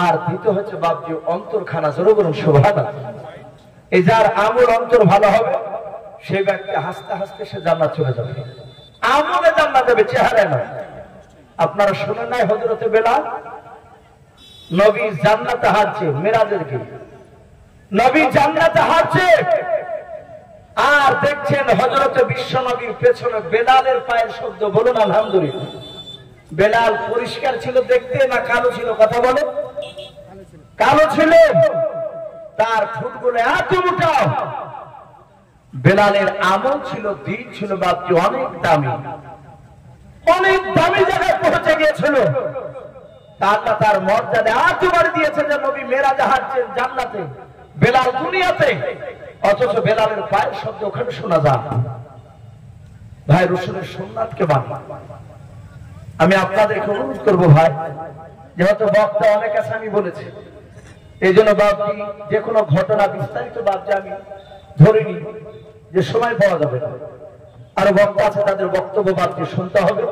আর দ্বিতীয় হচ্ছে বাপজি অন্তরখানা, জোরে বলুন সুবহানাল্লাহ। এই যার আমল অন্তর ভালো হবে সেই ব্যক্তি হাসতে হাসতে সে জান্নাত চলে যাবে, আমলে জান্নাত যাবে, চেহারা নয়। আপনারা শুনেন নাই হযরতে বেলাল নবী জান্নাতে হাঁটছে, মেরাজের দিন নবী জান্নাতে হাঁটছে, আর দেখছেন হযরতে বিশ্ব নবীর পেছনে বেলালের পায়ের শব্দ। বলুন আলহামদুলিল্লাহ। বেলাল পরিষ্কার ছিল দেখতে না কালো ছিল? কথা বলে, কালো ছিল। তার ঠোঁটগুলো এত মোটা। বেলালের আমল ছিল, দিন ছিল বাপজি অনেক দামি, অনেক দামি জায়গায় পৌঁছে গিয়েছিল। আল্লাহ তার মর্যাদা এত বাড়ি দিয়েছে যে নবী মেরাজে হাঁটছেন জান্নাতে, বেলাল দুনিয়াতে, অথচ বেলালের পায়ের শব্দ ওখানে শোনা যায়। ভাই রসুলের সুন্নাতকে মানা। আমি আপনাদেরকে অনুরোধ করবো ভাই, যেহেতু বক্তা অনেক আছে আমি বলেছি, এই জন্য বাপজি যে কোনো ঘটনা বিস্তারিত বাপজি আমি ধরিনি, যে সময় পাওয়া যাবে না। আরো বক্তা আছে তাদের বক্তব্য বাপজি শুনতে হবে।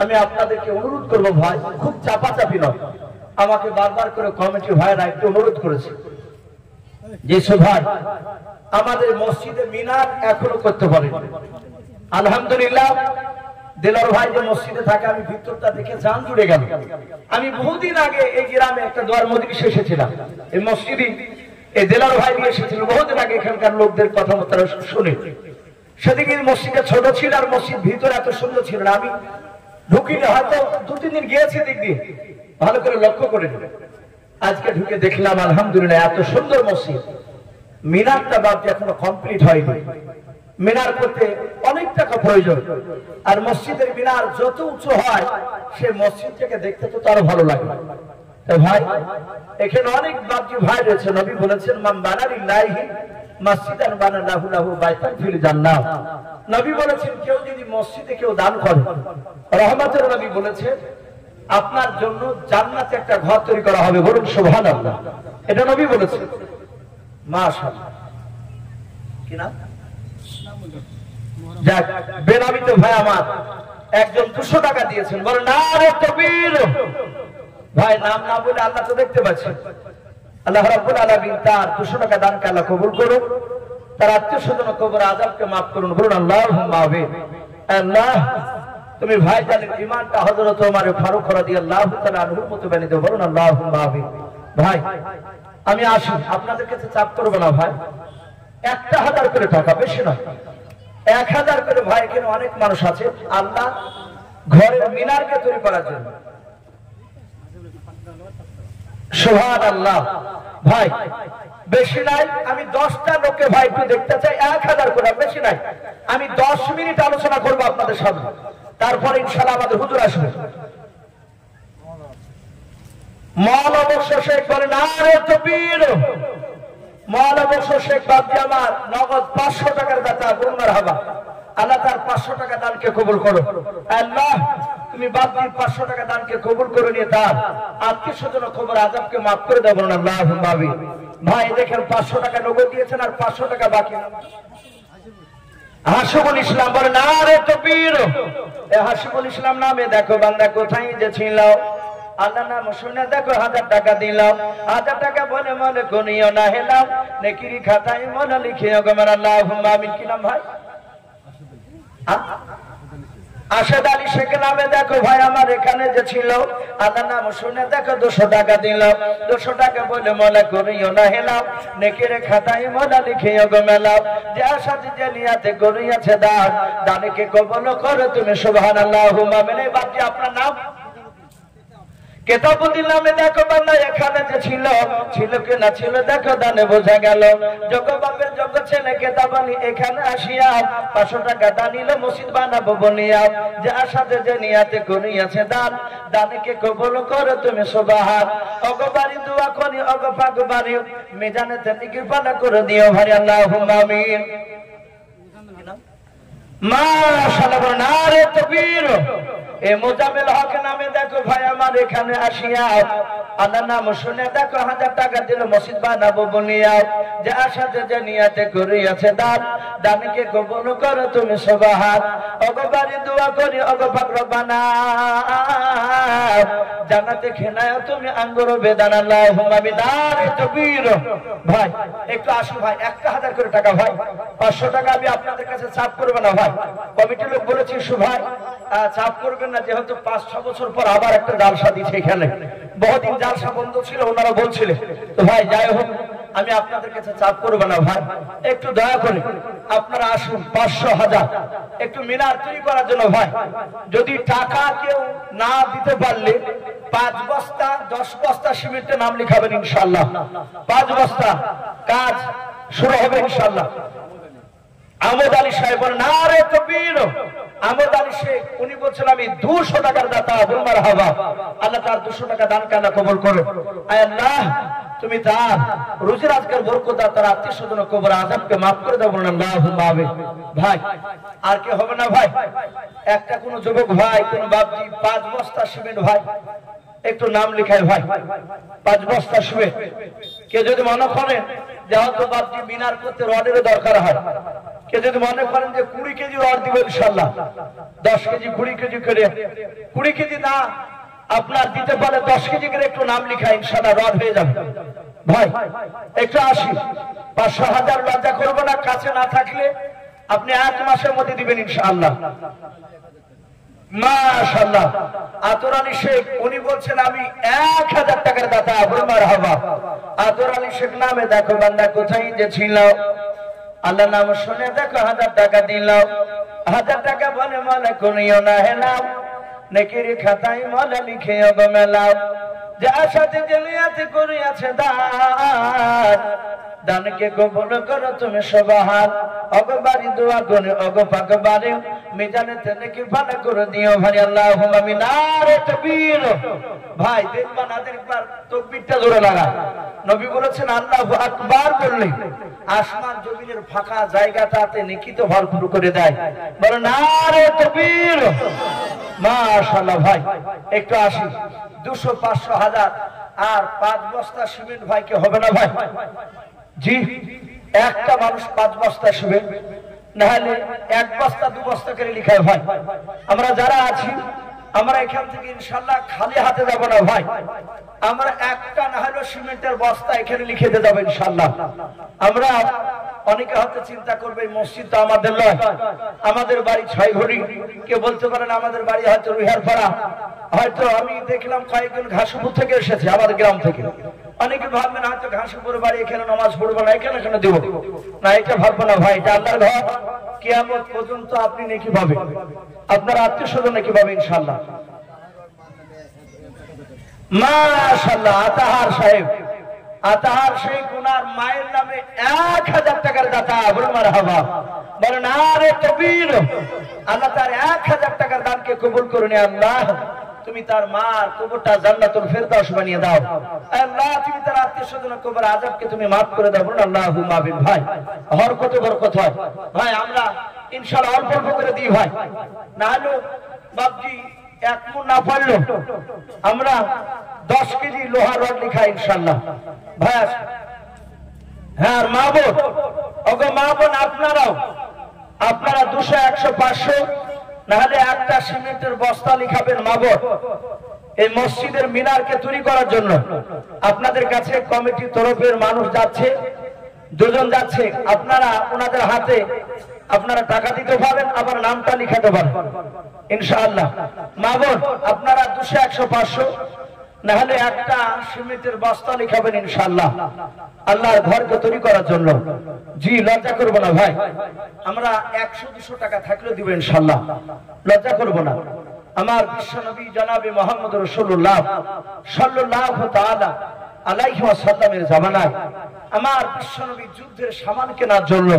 আমি আপনাদেরকে অনুরোধ করবো ভাই, খুব চাপাচাপি নয়, আমাকে বারবার করে কমিটি ভাইরা একটু অনুরোধ করেছে যে ভাই আমাদের মসজিদে মিনার এখনো করতে পারে। আলহামদুলিল্লাহ দেলার ভাই যে মসজিদে থাকে, আমি ভিতরটা দেখে জান জুড়ে গেল। আমি বহুদিন আগে এই গ্রামে একটা দোয়ার মজলিসে এসেছিলাম, এই মসজিদে এই দেলার ভাই নিয়ে এসেছিল বহুদিন আগে, এখানকার লোকদের কথাবার্তা শুনে। সেদিকে মসজিদে ছোট ছিল আর মসজিদ ভিতরে এত সুন্দর ছিল না। আমি ঢুকিনি, হয়তো 2-3 দিন গিয়েছি দিক দিয়ে, ভালো করে লক্ষ্য করে নি। আজকে ঢুকে দেখলাম আলহামদুলিল্লাহ এত সুন্দর মসজিদ। মিনারটা বাপজি এখনো কমপ্লিট হয়নি, মিনার করতে অনেক টাকা প্রয়োজন। আর মসজিদের মিনার যত উঁচু হয় সে মসজিদটাকে দেখতে তো আরো ভালো লাগে। ভাই এখানে অনেক বাপজি ভাই রয়েছে, নবী বলেছেন মান বানা লিল্লাহি মসজিদান বানালাহু লাহু বাইতান ফিল জান্নাহ। নবী বলেছেন কেউ যদি মসজিদে কেউ দান করে, রহমতের নবী বলেছেন আপনার জন্য জান্নাতে একটা ঘর তৈরি করা হবে। বলুন সুবহানাল্লাহ। এটা নবী বলেছেন। মাশাআল্লাহ। কি নাম? যাক বেনামিতে ভাই আমার একজন 200 টাকা দিয়েছেন, বলেন নারে তাকবীর। ভাই নাম না বলে আল্লাহ তো দেখতে পাচ্ছেন। আল্লাহ রাব্বুল আলামিন তার 200 টাকা দানকে আল্লাহ কবুল করুন, তার আত্মীয়স্বজন কবর আযাবকে maaf করুন। বলুন আল্লাহুম্মা আমিন। আল্লাহ তুমি ভাই জানের ঈমানটা হযরত ওমর ফারুক রাদিয়াল্লাহু তাআলা আনহুর মতো বানিয়ে দাও। বলুন আল্লাহুম্মা আমিন। ভাই আমি আসি, আপনাদের কাছে চাপ করব না ভাই, 1000 করে টাকা, বেশি না, 1000 করে। ভাই এখানে অনেক মানুষ আছে আল্লাহ ঘরের মিনারকে তৈরি করার জন্য। সুবহানাল্লাহ। ভাই বেশি নাই, আমি 10টা লোককে ভাই একটু দেখতে চাই, 1000 করে, বেশি নাই। আমি 10 মিনিট আলোচনা করবো আপনাদের সামনে, তারপরে ইনশাআল্লাহ আমাদের হুজুর আসবে। মাওলানা বক্স শেখ বলেন নারে তাকবীর। মাওলানা বক্স শেখ বাপজি আমার নগদ 500 টাকার দাতা। বলুন মারহাবা। আল্লাহ তার 500 টাকা দানকে কবুল করো। আল্লাহ তুমি বাপজির 500 টাকা দানকে কবুল করে নিয়ে তার আত্মীয়স্বজন কবর আযাবকে maaf করে দাও। বলুন আল্লাহুম্মা আমিন। ভাই দেখেন 500 টাকা নগদ দিয়েছেন আর 500 টাকা বাকি। হাসিবুল ইসলাম বলে নারে তাকবীর। এই হাসিবুল ইসলাম নামে দেখো বান্দা কোথায় যে ছিল, আল্লাহ নাম শুনে দেখো 1000 টাকা দিলাম। 1000 টাকা বলে মনে কোনিও না হেলাম, নেকির খাতায় মনে লিখিও গো আমার আল্লাহুম্মা আমিন। কি নাম ভাই? আশাদ আলী শেখ নামে দেখো ভাই আমার এখানে যে ছিল, আল্লাহ নাম শুনে দেখো 200 টাকা দিলাম। 200 টাকা বলে মনে করিও না হেলাম, নেকির খাতায় মনে লিখিও গো মেলাম। যে আশা যে নিয়াতে করিয়াছে দান, দানকে কবুল করো তুমি সুবহানাল্লাহুম্মা আমিন। বাপজি আপনার নাম? কেতাবুদ্দিন নামে দেখো বান্দা এখানে যে ছিল, ছিল কি না ছিল দেখো দানে বোঝা গেল। যোগ্য বাপের যোগ্য ছেলে কেতাবানি এখানে আসিয়া 500 টাকা দানিল মসজিদ বানাবো বনিয়া। যে আশাতে যে নিয়াতে করিয়াছে দান, দানকে কবুল করো তুমি সুবহান। অগবারি দোয়া করি অগপাগবারি মিজানেতে নিকৃপা করে দিও ভাই আল্লাহুম্মা আমিন। মাশাআল্লাহ নারে তাকবীর। এ মোজামেল হক নামে দেখো ভাই আমার এখানে আসিয়া আল্লাহ নাম শুনে দেখো 1000 টাকা দিল মসজিদ বানাবো বুনিয়াও যার সাথে যে নিয়তে করিয়াছে দান দানকে কবুল করো তুমি সুবহান ওগো বাড়ি দোয়া করি ওগো পাক রব্বানা জান্নাতে খেনায় তুমি আঙ্গুর বেদান আল্লাহুম্মা বিদারে তাকবীর। ভাই একটু আসুন ভাই 1000 করে টাকা ভাই 500 টাকা আমি আপনাদের কাছে চাপ করব না ভাই কমিটির লোক বলেছি ভাই চাপ করবেন না যেহেতু 5-6 বছর পর আবার একটা জালসা দিচ্ছে এখানে বহুদিন জালসা বন্ধ ছিল ওনারা বলছিলেন তো ভাই যাই হোক আমি আপনাদের কাছে চাপ করব না ভাই একটু দয়া করে আপনারা আসুন 500,000 একটু মিনার তৈরি করার জন্য ভাই যদি টাকা কেউ না দিতে পারলে 5 বস্তা 10 বস্তা সিমেন্টের নাম লিখাবেন ইনশাআল্লাহ 5 বস্তা কাজ শুরু হবে ইনশাআল্লাহ। আমদ আলী সাহেব বলেন নারে তাকবীর। আমদ আলী শেখ উনি বলছেন আমি 200 টাকার দাতা বল মারহাবা আল্লাহ তার 200 টাকা দান কানা কবুল করো আয় আল্লাহ তুমি তার রোজি রাজগার বরকত দাও তার আত্মীয়স্বজন কবর আযাবকে maaf করে দাও বলেন আল্লাহুম্মা আমিন। ভাই আর কি হবে না ভাই একটা কোন যুবক ভাই কোন বাপজি 5 বস্তা সিমেন্ট ভাই একটু নাম লিখায় ভাই 5 বস্তা সিমেন্ট কে যদি মনে করেন যে হয়তো বাপজি মিনার করতে রডের দরকার হয় কে যদি মনে করেন যে 20 কেজি রড দিব ইনশাআল্লাহ 10 কেজি 20 কেজি করে 20 কেজি না আপনার দিতে পারে 10 কেজি করে একটু নাম লিখা ইনশাআল্লাহ রড হয়ে যাবে ভাই একটু আসি 500,000 লজ্জা করব না কাছে না থাকলে আপনি 1 মাসের মধ্যে দিবেন ইনশাআল্লাহ মাশাআল্লাহ। আতর আলী শেখ উনি বলছেন আমি 1000 টাকার দাতা বল মারহাবা আতর আলী শেখ নামে দেখো বান্দা কোথায় যে ছিল আল্লাহ নাম শুনে দেখো 1000 টাকা দিলাও 1000 টাকা বলে মনে করিও না হেলাও নেকির খাতায় মনে লিখে গো মেলাও যার সাথে জেলিয়াতে করিয়াছে দান দানকে কবুল করো তুমি সুবহান ওগো বাড়ি দোয়া করে ওগো পাক বাড়ি মিজানেতে নেকি ভালো করে দিও ভাই আল্লাহুম্মা আমিন। নারে তাকবীর। ভাই দেখবা না দেখবার তাকবীরটা জোরে লাগা নবী বলেছেন আল্লাহু আকবার বললে আসমান জমিনের ফাঁকা জায়গাটাতে নেকি তো ভরপুর করে দেয় বলো নারে তাকবীর মাশাআল্লাহ। ভাই একটু আসি 200-500,000 আর 5 বস্তা সিমেন্ট ভাই কি হবে না ভাই জি একটা মানুষ 5 বস্তা সিমেন্ট না হলে 1 বস্তা 2 বস্তা করে লিখায় ভাই আমরা যারা আছি আমরা এখান থেকে ইনশাআল্লাহ খালি হাতে যাব না ভাই আমরা একটা না হলে সিমেন্টের বস্তা এখানে লিখে দিয়ে যাব ইনশাআল্লাহ। আমরা অনেকে হয়তো চিন্তা করবে মসজিদ তো আমাদের নয় আমাদের বাড়ি 6 ঘড়ি কে বলতে পারেন আমাদের বাড়ি হয়তো রুহারপাড়া হয়তো আমি দেখলাম কয়েকজন ঘাসপুর থেকে এসেছে আমাদের গ্রাম থেকে অনেকে ভাববেন হয়তো ঘাসপুর বাড়ি এখানে নামাজ পড়বো না এখানে কেন দেব না এটা ভাববো না ভাই এটা আল্লাহর ঘর কিয়ামত পর্যন্ত আপনি নেকি পাবেন আপনার আত্মীয়স্বজন নেকি পাবেন ইনশাআল্লাহ মাশাআল্লাহ। আতাহার সাহেব আতাহার শেখ ওনার মায়ের নামে 1000 টাকার দাতা বল মারহাবা বলেন নারে তাকবীর। আল্লাহ তার 1000 টাকার দানকে কবুল করুন আল্লাহ তুমি তার মার কবরটা জান্নাতুল ফেরদাউস বানিয়ে দাও আল্লাহ তুমি তার আত্মীয়স্বজনের কবর আযাবকে তুমি maaf করে দাও বলুন আল্লাহুম্মা আমিন। ভাই হরকতে বরকত হয় ভাই আমরা ইনশাআল্লাহ অল্প অল্প করে দিই ভাই না হলে বাপজি 1 মণ না পারলো আমরা 10 কেজি লোহার রড লিখা ইনশাআল্লাহ ভাই হ্যাঁ মা বোন ওগো মা বোন আপনারা 200 100 500 না হলে একটা সিমেন্টের বস্তা লিখাবেন মা বোন এই মসজিদের মিনারকে তৈরি করার জন্য আপনাদের কাছে কমিটির তরফের মানুষ যাচ্ছে 2 জন যাচ্ছে আপনারা ওনাদের হাতে আপনারা টাকা দিতে পারেন আবার নামটা লিখাতে পারেন ইনশাআল্লাহ। মা বোন আপনারা 200 100 500 না হলে একটা সিমেন্টের বস্তা লিখাবেন ইনশাআল্লাহ আল্লাহর ঘরকে তৈরি করার জন্য জি লজ্জা করব না ভাই আমরা 100-200 টাকা থাকলেও দিব ইনশাআল্লাহ লজ্জা করব না। আমার বিশ্বনবী জনাবে মুহাম্মদ রাসূলুল্লাহ সাল্লাল্লাহু তাআলা আলাইহি ওয়াসাল্লামের জামানায় আমার বিশ্বনবী যুদ্ধের সামান কেনার জন্য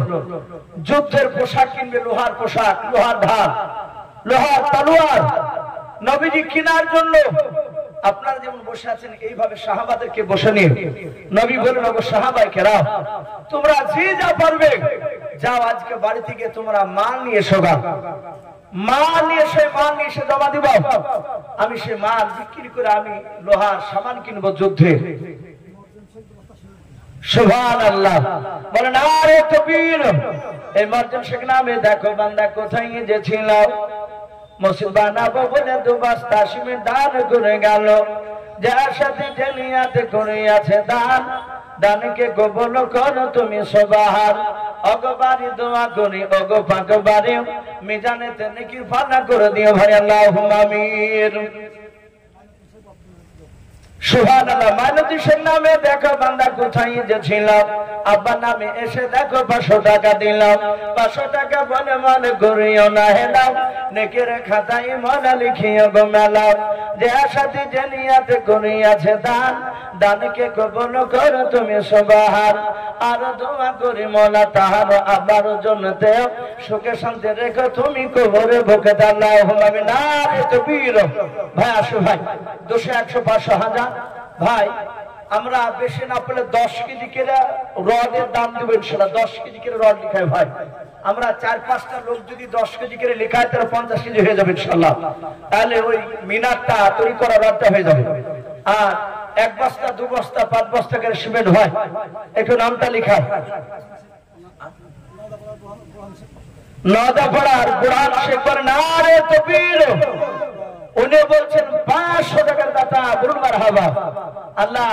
যুদ্ধের পোশাক কিনবে লোহার পোশাক লোহার ঢাল লোহার তলোয়ার নবীজি কেনার জন্য আপনারা যেমন বসে আছেন এইভাবে সাহাবাদেরকে বসে নিয়ে নবী বলেন ওগো সাহাবায়ে কেরাম তোমরা যে যা পারবে যাও আজকে বাড়ি থেকে তোমরা মাল নিয়ে এসো গা মাল নিয়ে এসে জমা দিব, আমি সে মাল বিক্রি করে আমি লোহার সামান কিনবো যুদ্ধে। সুবহানাল্লাহ, বলেন আরে তাকবীর। এই মর্জন শেখ নামে দেখো বান্দা কোথায় যে ছিল, মসজিদ বানাবো বলে 2 বস্তা সিমেন্ট দান করে গেল, যার সাথে যে নিয়াত করে আছে দান, দানকে কবুল করো তুমি সুবহান। অগবারি দোয়া করি ওগো পাকবারি, মিজানেতে নেকি ফানা করে দিও ভাই আল্লাহুম্মা আমিন। সুবহানাল্লাহ। মাইনুদ্দিন শেখ নামে দেখো বান্দা কোথায় যে ছিল, আব্বা নামে এসে দেখো 500 টাকা দিলাম, 500 টাকা বলে মনে করিও না হেলাম, নেকের খাতায় মনে লিখিও গো মেলাও, যে সাথে যে নিয়াত করিয়াছে দান, দানকে কবুল করো তুমি সুবহান। আর দোয়া করি মোলা তাহার আবার জন্নতে সুখে শান্তি রেখো তুমি কবরে বুকে আল্লাহুম্মা আমিন। নারে তাকবীর। ভাই আসো ভাই, 200 100 500 1000 ভাই, আমরা বেশি না পেলে 10 কেজি করে রডের দাম দেব ইনশাআল্লাহ। 10 কেজি করে রড লিখায় ভাই, আমরা 4-5টা লোক যদি 10 কেজি করে লিখায় তাহলে 50 কেজি হয়ে যাবে ইনশাআল্লাহ। তাহলে ওই মিনারটা তৈরি করা রডটা হয়ে যাবে। আর 1 বস্তা 2 বস্তা 5 বস্তা করে সিমেন্ট হয়, একটু নামটা লিখা। নদাপাড়ার বুরহান শেখ বলেন নারে তাকবীর। উনি বলছেন 500 টাকার দাতা, বলুন মারহাবা। আল্লাহ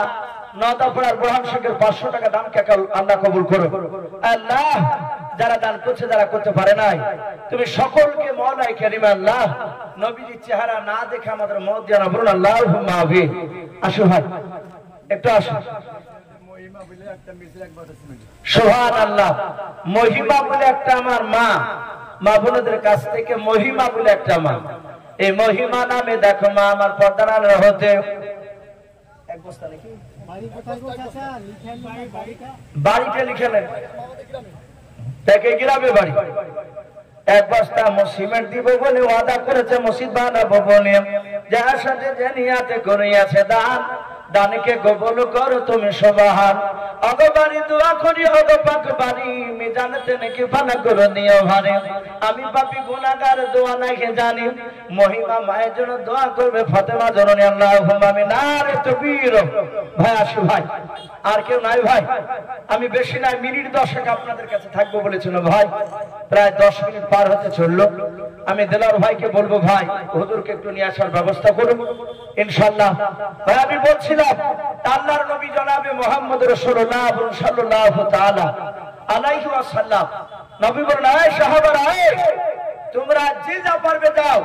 নদাপাড়ার বুরহান শেখের 500 টাকা দানকে আল্লাহ কবুল করো। আল্লাহ যারা দান করছে, যারা করতে পারে নাই, তুমি সকলকে মাওলাই কারীম আল্লাহ নবীজির চেহারা না দেখে আমাদের মওত জানা, বলুন আল্লাহুম্মা আমিন। আসো ভাই একটু আসো। সুবহানাল্লাহ। মহিমা বলে একটা আমার মা বোনদের কাছ থেকে মহিমা বলে একটা মা, এই মহিমা নামে দেখো মা আমার পর্দার আড়ালে হতে বাড়িটা লিখে নেন, তাকে গ্রামে বাড়ি। 1 বস্তা সিমেন্ট দিব বলে ওয়াদা করেছে, মসজিদ বানাবো বলে, যার সাথে যে নিয়াতে করিয়াছে দান, দানকে কবুল করো তুমি সুবহান। অগবারি দোয়া করি ওগো পাকবারি, মিজানেতে নেকি ফানা করে দিও ভারে, আমি পাপী গুনাহগার দোয়া নাকি জানি, মহিমা মায়ের জন্য দোয়া করবে ফাতেমা জননী আল্লাহুম্মা আমিন। নারে তাকবীর। ভাই আসো ভাই, আর কেউ নাই ভাই, আমি বেশি নাই, মিনিট 10 আপনাদের কাছে থাকবো বলেছিল ভাই, প্রায় 10 মিনিট পার হতে চললো। আমি দেলার ভাইকে বলবো ভাই হুজুরকে একটু নিয়ে আসার ব্যবস্থা করুন ইনশাআল্লাহ। ভাই আমি বলছিলাম আল্লাহর নবী জনাবে মুহাম্মদ রাসূলুল্লাহ সাল্লাল্লাহু তাআলা আলাইহি ওয়াসাল্লাম নবী বলেন, এই সাহাবারা, তোমরা যে যা পারবে দাও,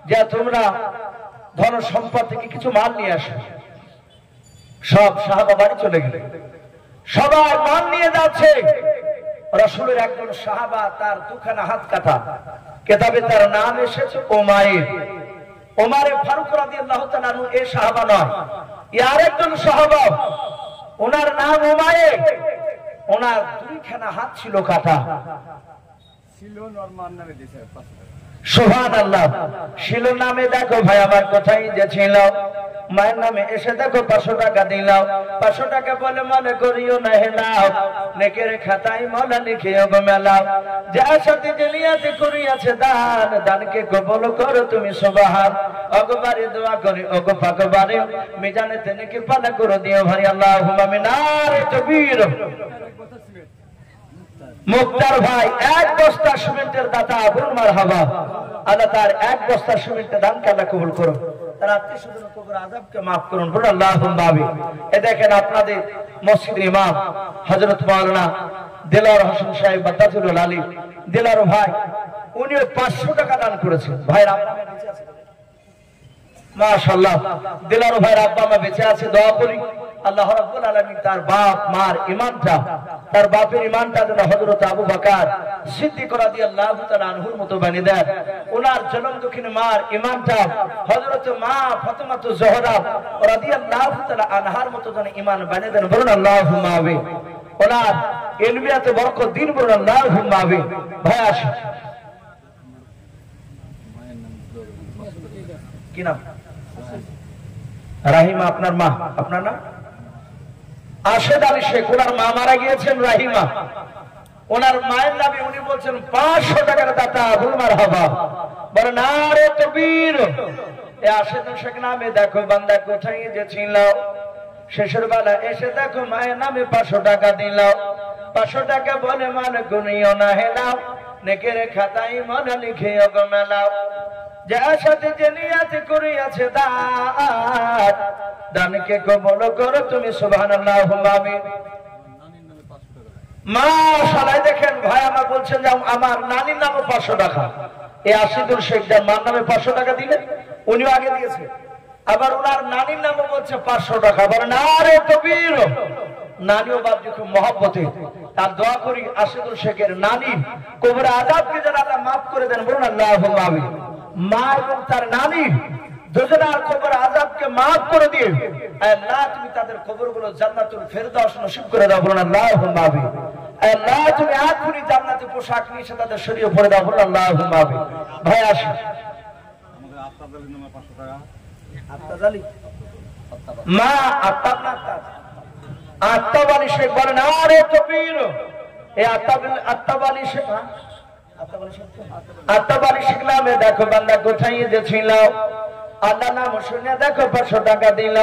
যে তোমরা ধন সম্পদ থেকে কিছু মাল নিয়ে আসো। সব সাহাবা বাড়ি চলে গেলেন, সবাই মাল নিয়ে যাচ্ছে। রাসূলের একজন সাহাবা, তার 2খানা হাত কাটা, কিতাবে তার নাম এসেছে ওমাইর। ওমরে ফারুক রাদিয়াল্লাহু তাআলা আনহু এই সাহাবা নয়, আর একজন সাহাবা, ওনার নাম ওমাইর। ওনার 2খানা হাত ছিল কাটা, ছিল নরমান নামে দিয়েছে। সুবহানাল্লাহ। ছিল নামে দেখো ভাই আমার কোথায় যে ছিল, মায়ের নামে এসে দেখো 500 টাকা দিলাম, 500 টাকা বলে মনে করিও না হেলাও, নেকের খাতায় মলা লিখিও গো মেলাও, যার সাথে যে নিয়াতে করিয়াছে দান, দানকে কবুল করো তুমি সুবহান। অগবারে দোয়া করি ওগো পাকবারে, মিজানেতে নেকি ফানা করে দিও ভাই আল্লাহুম্মা আমিন। নারে তাকবীর। মুক্তার ভাই 1 বস্তা সিমেন্টের দাতা, বলুন মারহাবা। আল্লাহ তার 1 বস্তা সিমেন্টের দানকে আল্লাহ কবুল করো, তার আত্মীয়-স্বজন কবর আযাবকে maaf করুন, বলুন আল্লাহুম্মা আমিন। এ দেখেন আপনাদের মসজিদের ইমাম হযরত মাওলানা দিলাওয়ার হোসেন সাহেব বাদাতুল আলী দিলাওয়ার ভাই, উনিও 500 টাকা দান করেছেন। ভাইরা মাশাআল্লাহ, দিলাওয়ার ভাইয়ের আব্বা মা বেঁচে আছে, দোয়া করি আল্লাহ রাব্বুল আলামিন তার বাপ মার ঈমানটা, তার বাপের ঈমানটা যেন হযরত আবু বকর সিদ্দিক রাদিয়াল্লাহু তাআলা আনহুর মতো বানিয়ে দেন। ওনার জন্ম দক্ষিণ মার ঈমানটা হযরত মা ফাতেমা জোহরা রাদিয়াল্লাহু তাআলা আনহার মতো যেন ঈমান বানিয়ে দেন, বলুন আল্লাহুম্মা আমিন। ওনার ইলমিয়াতে বরকত দিন, বলুন আল্লাহুম্মা আমিন। ভাই আসুন, কি নাম? রাহিমা। আপনার মা? আপনার নাম? আশেদ আলী শেখ। ওনার মা মারা গিয়েছেন রাহিমা। ওনার মায়ের নামে উনি বলছেন 500 টাকার দাতা বুলমার হবা বলে না রে তকবীর এ আশেদ শেখ নামে দেখো বান্দা কোথায় যে ছিল শেষের বেলা এসে দেখো মায়ের নামে 500 টাকা দিল 500 টাকা বলে মানে গুনিও না হেলাও নেকের খাতায় মনে লিখে গো মেলাও যার সাথে যে নিয়ত করিয়াছে দান দানকে কবুল করো তুমি সুবহানাল্লাহ আমিন। মাশাআল্লাহ দেখেন ভাই আমার বলছেন যে আমার নানির নামে 500 টাকা এই আশিদুল শেখ যার মার নামে 500 টাকা দিলেন উনিও আগে দিয়েছে আবার ওনার নানির নামে বলছে 500 টাকা বলে না রে তকবীর নানিও বাপজি খুব মহব্বতে তার দোয়া করি আশিদুল শেখের নানি কবরে আযাবকে যেন আল্লাহ মাফ করে দেন বলুন আল্লাহুম্মা আমিন। মা এবং তার নানি দুজনের কবর আযাবকে মাফ করে দিয়ে আল্লাহ তুমি তাদের কবরগুলো জান্নাতুল ফেরদাউস নসিব করে দাও বলুন আল্লাহুম্মা আমিন। আল্লাহ তুমি আখরি জান্নাতে পোশাক নিয়ে তাদের শরীরে পরে দাও বলুন আল্লাহুম্মা আমিন। ভাই আসুন আমাদের আত্তাজালির নামে 500 টাকা আত্তাজালি মা আত্তাবালি শেখ বলেন আরে তকবীর এই আত্তাবালি শেখ আত্তাবালি শেখ নামে দেখো বান্দা কোথায় যে ছিল আল্লাহ নাম শুনে দেখো 500 টাকা দিল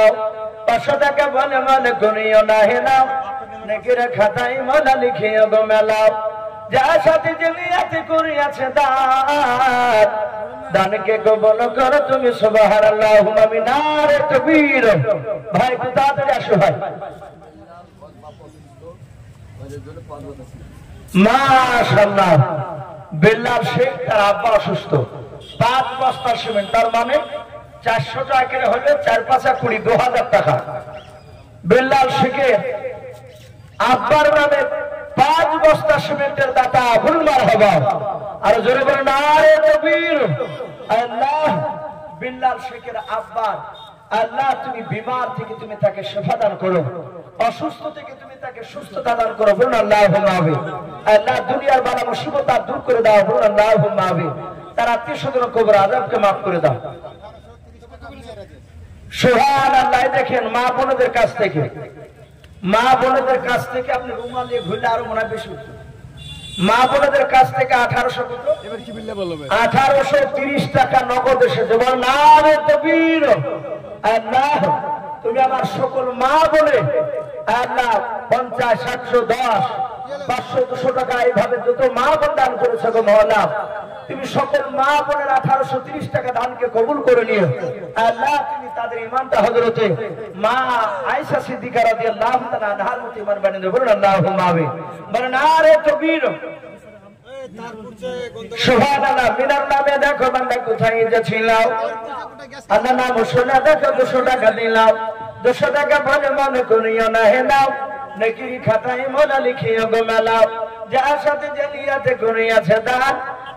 500 টাকা বলে মানে গুনিও না হেলাও নেকের খাতায় মনে লিখে গো মেলাও যার সাথে যে নিয়ত করিয়াছে দান দানকে কবুল করো তুমি সুবহানাল্লাহ আমিন। নারে তাকবীর ভাই তাড়াতাড়ি আসো ভাই মাশাআল্লাহ বেল্লাল শেখ তার আব্বা অসুস্থ 5 বস্তা সিমেন্ট তার মানে 400 টাকা করে হলে 4 5 20 2000 টাকা বেল্লাল শেখের আব্বার নামে 5 বস্তা সিমেন্টের দাতা বুলমার হবা আর জোরে বলেন নারে তাকবীর। আল্লাহ বেল্লাল শেখের আব্বার আল্লাহ তুমি বিমার থেকে তুমি তাকে শিফা দান করো অসুস্থ থেকে তুমি তাকে সুস্থতা দান করো বলুন আল্লাহুম্মা আমিন। আল্লাহ দুনিয়ার বালা মুসিবত দূর করে দাও বলুন আল্লাহুম্মা আমিন। তার আত্মীয়-স্বজন কবর আযাবকে maaf করে দাও সুবহানাল্লাহ। দেখেন মা বোনদের কাছ থেকে আপনি রুমাল দিয়ে ঘুরলে আরো মনে বেশি মা বোনদের কাছ থেকে 1830 টাকা নগদ এসেছে বল নারে তাকবীর। আল্লাহ তুমি আমার সকল মা বলে আল্লাহ 50 710 500 200 টাকা এইভাবে যত মা বোন দান করেছে গো মাওলা তুমি সকল মা বোনের 1830 টাকা দানকে কবুল করে নিও আল্লাহ তুমি তাদের ঈমানটা হযরতে মা আয়েশা সিদ্দিকা রাদিয়াল্লাহু তাআলা আনহার মতো ঈমান বানিয়ে দাও বলুন আল্লাহুম্মা আমিন। বলেন নারে তাকবীর সুবহানাল্লাহ। মিনার নামে দেখো বান্দা কোথায় যে ছিল আল্লাহ নাম শুনে দেখো 200 টাকা দিলাম 200 টাকা বলে মনে করিও না হেলাও নেকির খাতায় মনে লিখিও গো মেলাও যার সাথে যে নিয়ত করিয়াছে দান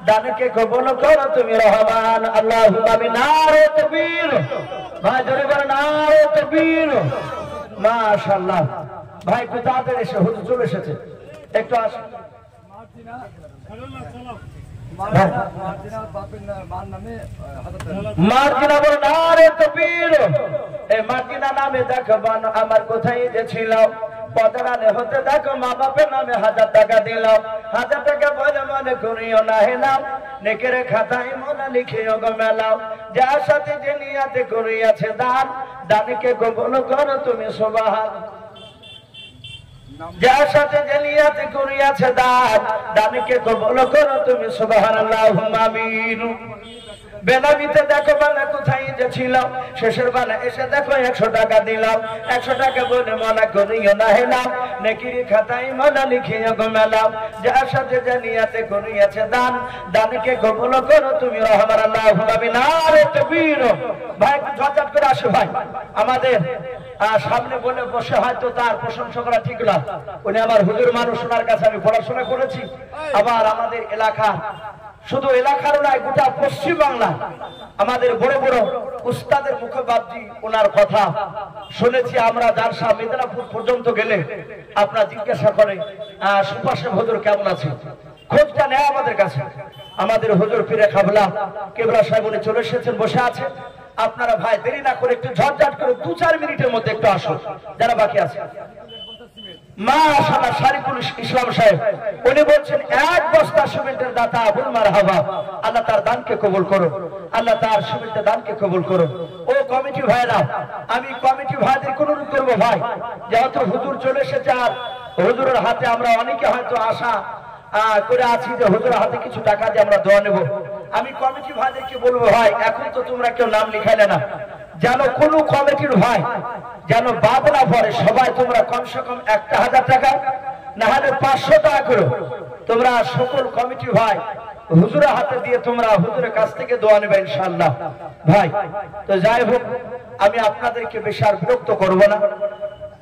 দানকে কবুল করো তুমি রহমান আল্লাহুম্মা আমিন। নারে তাকবীর ভাই জোরে বলেন নারে তাকবীর। মাশাআল্লাহ ভাই কোথাতে এসে হুজুর চলে এসেছে একটু আসুন মার্জিনা বলেন নারে তাকবীর। এই মার্জিনা নামে দেখো আমার কোথায় যে ছিল পদরানে হতে দেখো মা বাপের নামে 1000 টাকা দিলাম 1000 টাকা বলে মনে করিও না হেলাও নেকের খাতায় মনে লিখিও গো মেলাও যার সাথে যে নিয়ত করিয়াছে দান দানকে কবুল করো তুমি সুবহানাল্লাহ যার সাথে যে নিয়ত করিয়াছে দান দানকে কবুল করো তুমি সুবহানাল্লাহুম্মা আমিন। বেনামিতে দেখো বানা কোথায় যে ছিল শেষের বেলা এসে দেখো 100 টাকা দিলাম 100 টাকা বলে মনে করিও না হেলাম নেকির খাতায় মনে লিখিও গো মেলাও যার সাথে যে নিয়ত করিয়াছে দান দানকে কবুল করো তুমি রহমান আল্লাহুম্মা আমিন। নারে তাকবীর ভাই ঝটঝট করে আসো ভাই আমাদের সামনে বলে বসে হয়তো তার প্রশংসা করা ঠিক না উনি আমার হুজুর মানুষ ওনার কাছে আমি পড়াশোনা করেছি আবার আমাদের এলাকা শুধু এলাকার নয় গোটা পশ্চিম বাংলা আমাদের বড় বড় উস্তাদের মুখে বাপজি ওনার কথা শুনেছি আমরা জালসা মেদিনীপুর পর্যন্ত গেলে আপনারা জিজ্ঞাসা করে সুপাশে হুজুর কেমন আছে খোঁজটা নেয় আমাদের কাছে আমাদের হুজুর পীরে কাবলা কেবলা সাহেব উনি চলে এসেছেন বসে আছে আপনারা ভাই দেরি না করে একটু ঝটঝট করে 2-4 মিনিটের মধ্যে একটু আসুন যারা বাকি আছে মাশাআল্লাহ শরীফুল ইসলাম সাহেব উনি বলছেন 1 বস্তা সিমেন্টের দাতা আবুল মারহাবা, আল্লাহ তার দানকে কবুল করো, আল্লাহ তার সিমেন্টের দানকে কবুল করো। ও কমিটি ভাইরা, আমি কমিটি ভাইদের অনুরোধ করবো ভাই, যেহেতু হুজুর চলে এসেছে আর হুজুরের হাতে আমরা অনেকে হয়তো আশা করে আছি যে হুজুরের হাতে কিছু টাকা দিয়ে আমরা দোয়া নেব। আমি কমিটি ভাইদেরকে বলবো ভাই, এখন তো তোমরা কেউ নাম লিখাইলে না, যেন কোন কমিটির ভাই যেন বাদ না পড়ে, সবাই তোমরা কমসে কম 1000 টাকা না হলে 500 টাকা করো, তোমরা সকল কমিটি ভাই হুজুরের হাতে দিয়ে তোমরা হুজুরের কাছ থেকে দোয়া নেবে ইনশাআল্লাহ। ভাই তো যাই হোক, আমি আপনাদেরকে বেশি আর বিরক্ত করব না।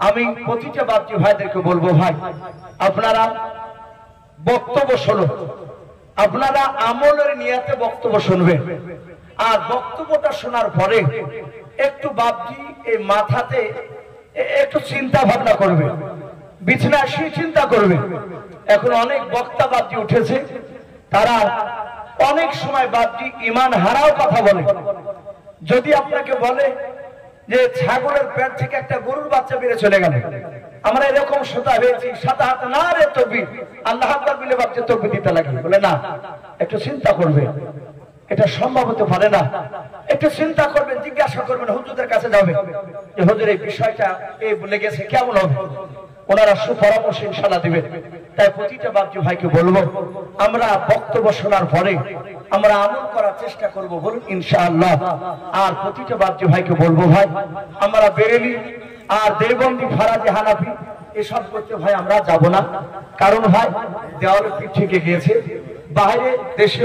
আমি প্রতিটা বাপজি ভাইদেরকে বলবো ভাই, আপনারা বক্তব্য শুনুন, আপনারা আমলের নিয়তে বক্তব্য শুনবেন, আর বক্তব্যটা শোনার পরে একটু বাপজি এই মাথাতে একটু চিন্তা ভাবনা করবে, বিছানায় শুয়ে চিন্তা করবে। এখন অনেক বক্তা বাপজি উঠেছে, তারা অনেক সময় বাপজি ঈমান হারাও কথা বলে। যদি আপনাকে বলে যে ছাগলের পেট থেকে একটা গরুর বাচ্চা বেরিয়ে চলে গেল, আমরা এরকম শ্রোতা হয়েছি, সাথে হাতে না রে তকবীর, আল্লাহু আকবার বলে বাচ্চা তকবীর দিতে লাগে, বলে না একটু চিন্তা করবে, এটা সম্ভব হতে পারে না। একটু চিন্তা করবেন, জিজ্ঞাসা করবেন, হুজুরদের কাছে যাবে যে হুজুর এই বিষয়টা এই বলে গেছে কেমন হবে, ওনারা সুপরামর্শ ইনশাআল্লাহ দিবেন। তাই প্রতিটা বাপজি ভাইকে বলবো, আমরা বক্তব্য শোনার পরে আমরা আমল করার চেষ্টা করব, বলুন ইনশাআল্লাহ। আর প্রতিটা বাপজি ভাইকে বলবো ভাই, আমরা বেরেলি আর দেওবন্দি ফারাজি হানাফি এসব করতে ভাই আমরা যাব না, কারণ ভাই দেওয়ালে পিঠ থেকে গিয়েছে, বাইরে দেশে